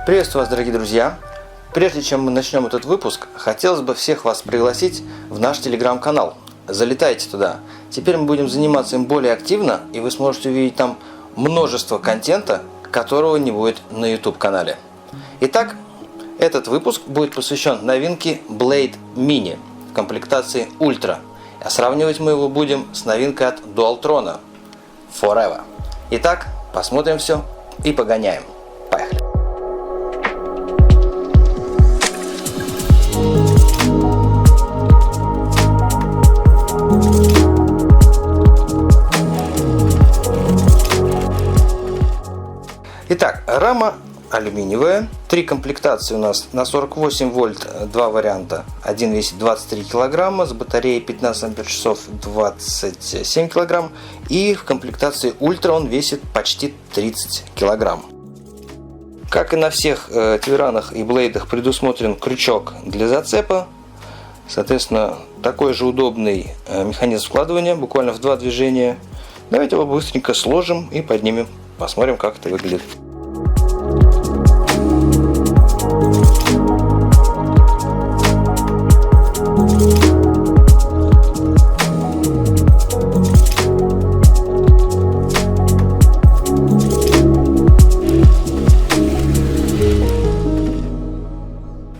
Приветствую вас, дорогие друзья! Прежде чем мы начнем этот выпуск, хотелось бы всех вас пригласить в наш телеграм-канал. Залетайте туда. Теперь мы будем заниматься им более активно, и вы сможете увидеть там множество контента, которого не будет на YouTube-канале. Итак, этот выпуск будет посвящен новинке Blade Mini в комплектации Ultra. А сравнивать мы его будем с новинкой от Dualtron Forever. Итак, посмотрим все и погоняем. Поехали! Итак, рама алюминиевая, 3 комплектации у нас на 48 вольт, 2 варианта. Один весит 23 килограмма, с батареей 15 ампер-часов 27 килограмм. И в комплектации Ультра он весит почти 30 килограмм. Как и на всех Тиранах и Блейдах предусмотрен крючок для зацепа. Соответственно, такой же удобный механизм складывания, буквально в 2 движения. Давайте его быстренько сложим и поднимем. Посмотрим, как это выглядит.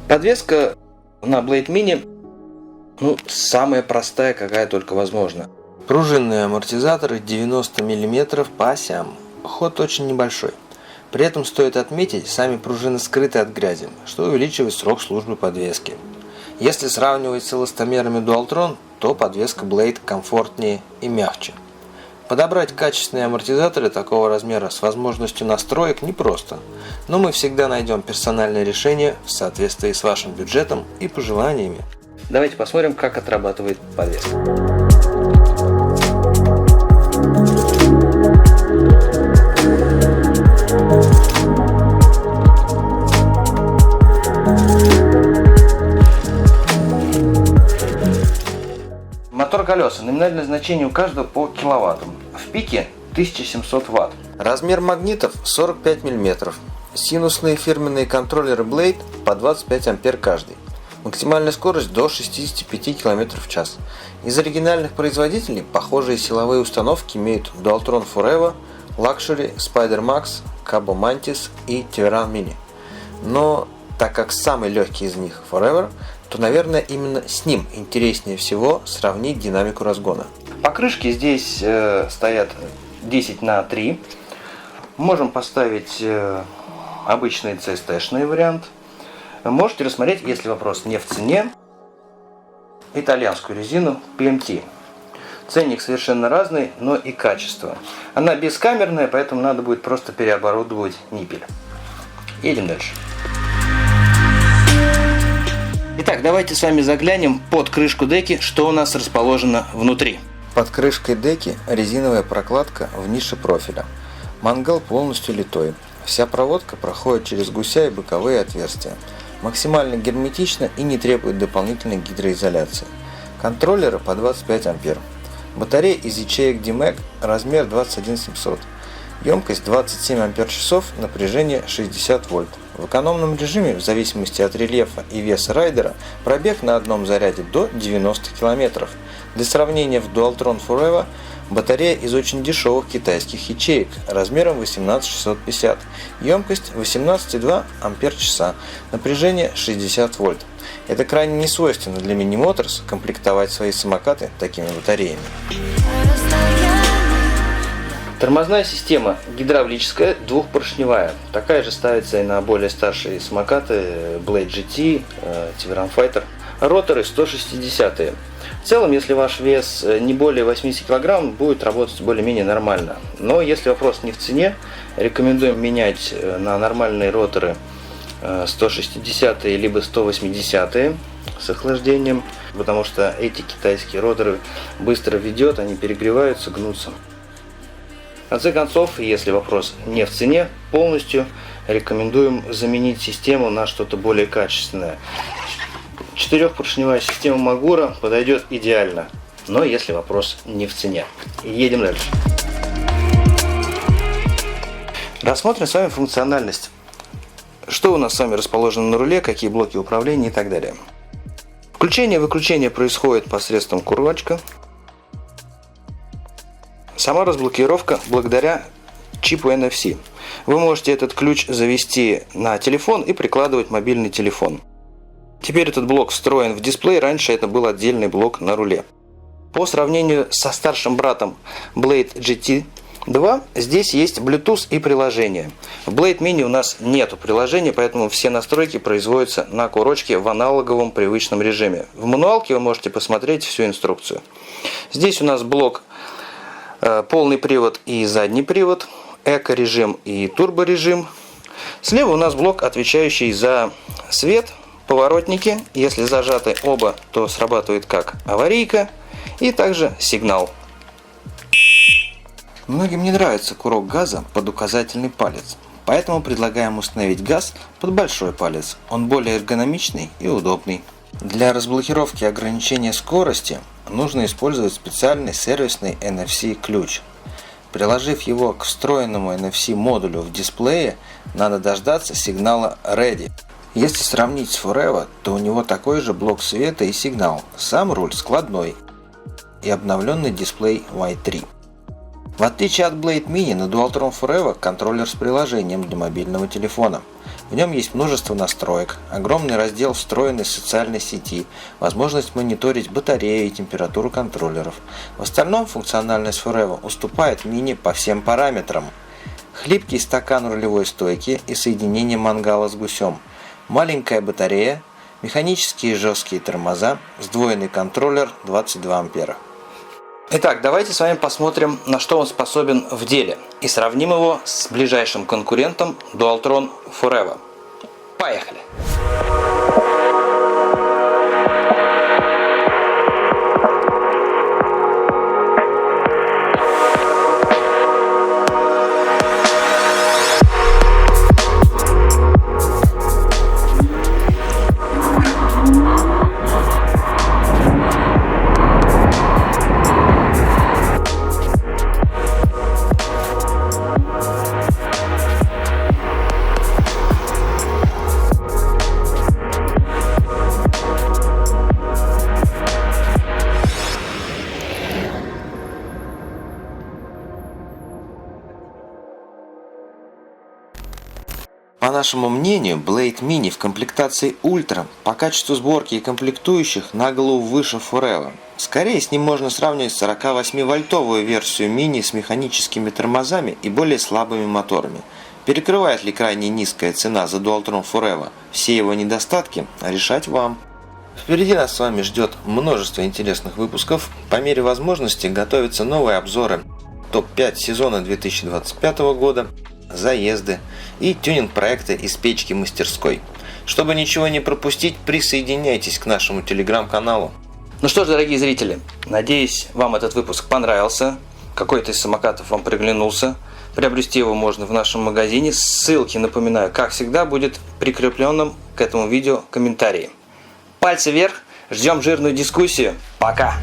Подвеска на Blade Mini самая простая, какая только возможна. Пружинные амортизаторы 90 мм по осям. Ход очень небольшой. При этом стоит отметить, сами пружины скрыты от грязи, что увеличивает срок службы подвески. Если сравнивать с эластомерами Dualtron, то подвеска Blade комфортнее и мягче. Подобрать качественные амортизаторы такого размера с возможностью настроек непросто, но мы всегда найдем персональное решение в соответствии с вашим бюджетом и пожеланиями. Давайте посмотрим, как отрабатывает подвеска. Мотор колеса. Номинальное значение у каждого по киловаттам. В пике 1700 Вт. Размер магнитов 45 мм. Синусные фирменные контроллеры Blade по 25 ампер каждый. Максимальная скорость до 65 км в час. Из оригинальных производителей похожие силовые установки имеют Dualtron Forever, Luxury, Spider Max, Cabo Mantis и Tiran Mini. Но так как самый легкий из них Forever, то, наверное, именно с ним интереснее всего сравнить динамику разгона. Покрышки здесь стоят 10х3. Можем поставить обычный CST-шный вариант. Можете рассмотреть, если вопрос не в цене, итальянскую резину PMT. Ценник совершенно разный, но и качество. Она бескамерная, поэтому надо будет просто переоборудовать ниппель. Едем дальше. Итак, давайте с вами заглянем под крышку деки, что у нас расположено внутри. Под крышкой деки резиновая прокладка в нише профиля. Мангал полностью литой. Вся проводка проходит через гуся и боковые отверстия. Максимально герметично и не требует дополнительной гидроизоляции. Контроллеры по 25 ампер. Батарея из ячеек DMAC, размер 21700. Емкость 27 ампер-часов, напряжение 60 вольт. В экономном режиме, в зависимости от рельефа и веса райдера, пробег на одном заряде до 90 км. Для сравнения, в Dualtron Forever батарея из очень дешевых китайских ячеек размером 18650. Емкость 18,2 ампер-часа, напряжение 60 вольт. Это крайне не свойственно для Mini Motors комплектовать свои самокаты такими батареями. Тормозная система гидравлическая, двухпоршневая. Такая же ставится и на более старшие самокаты Blade GT, Tiran Fighter. Роторы 160-е. В целом, если ваш вес не более 80 кг, будет работать более-менее нормально. Но если вопрос не в цене, рекомендуем менять на нормальные роторы 160-е либо 180-е с охлаждением, потому что эти китайские роторы быстро ведет, они перегреваются, гнутся. В конце концов, если вопрос не в цене, полностью рекомендуем заменить систему на что-то более качественное. 4-поршневая система Magura подойдет идеально, но если вопрос не в цене. Едем дальше. Рассмотрим с вами функциональность что у нас с вами расположено на руле, какие блоки управления и так далее. Включение и выключение происходит посредством курочка. Сама разблокировка благодаря чипу NFC. Вы можете этот ключ завести на телефон и прикладывать мобильный телефон. Теперь этот блок встроен в дисплей, раньше это был отдельный блок на руле. По сравнению со старшим братом Blade GT2, здесь есть Bluetooth и приложение. В Blade Mini у нас нету приложения, поэтому все настройки производятся на курочке в аналоговом привычном режиме. В мануалке вы можете посмотреть всю инструкцию. Здесь у нас блок полный привод и задний привод, эко-режим и турборежим. Слева у нас блок, отвечающий за свет, поворотники. Если зажаты оба, то срабатывает как аварийка и также сигнал. Многим не нравится курок газа под указательный палец, поэтому предлагаем установить газ под большой палец. Он более эргономичный и удобный. Для разблокировки ограничения скорости нужно использовать специальный сервисный NFC ключ. Приложив его к встроенному NFC модулю в дисплее, надо дождаться сигнала Ready. Если сравнить с Forever, то у него такой же блок света и сигнал, сам руль складной и обновленный дисплей Y3. В отличие от Blade Mini, на Dualtron Forever контроллер с приложением для мобильного телефона. В нем есть множество настроек, огромный раздел встроенной социальной сети, возможность мониторить батарею и температуру контроллеров. В остальном функциональность Forever уступает Mini по всем параметрам. Хлипкий стакан рулевой стойки и соединение мангала с гусем, маленькая батарея, механические жесткие тормоза, сдвоенный контроллер 22 ампера. Итак, давайте с вами посмотрим, на что он способен в деле, и сравним его с ближайшим конкурентом Dualtron Forever. Поехали! По нашему мнению, Blade Mini в комплектации Ultra по качеству сборки и комплектующих на голову выше Forever. Скорее с ним можно сравнивать 48-вольтовую версию Mini с механическими тормозами и более слабыми моторами. Перекрывает ли крайне низкая цена за Dualtron Forever все его недостатки, решать вам. Впереди нас с вами ждет множество интересных выпусков. По мере возможности готовятся новые обзоры топ-5 сезона 2025 года, заезды и тюнинг-проекты из печки-мастерской. Чтобы ничего не пропустить, присоединяйтесь к нашему телеграм-каналу. Ну что ж, дорогие зрители, надеюсь, вам этот выпуск понравился, какой-то из самокатов вам приглянулся. Приобрести его можно в нашем магазине. Ссылки, напоминаю, как всегда, будет прикрепленным к этому видео комментарии. Пальцы вверх, ждем жирную дискуссию. Пока!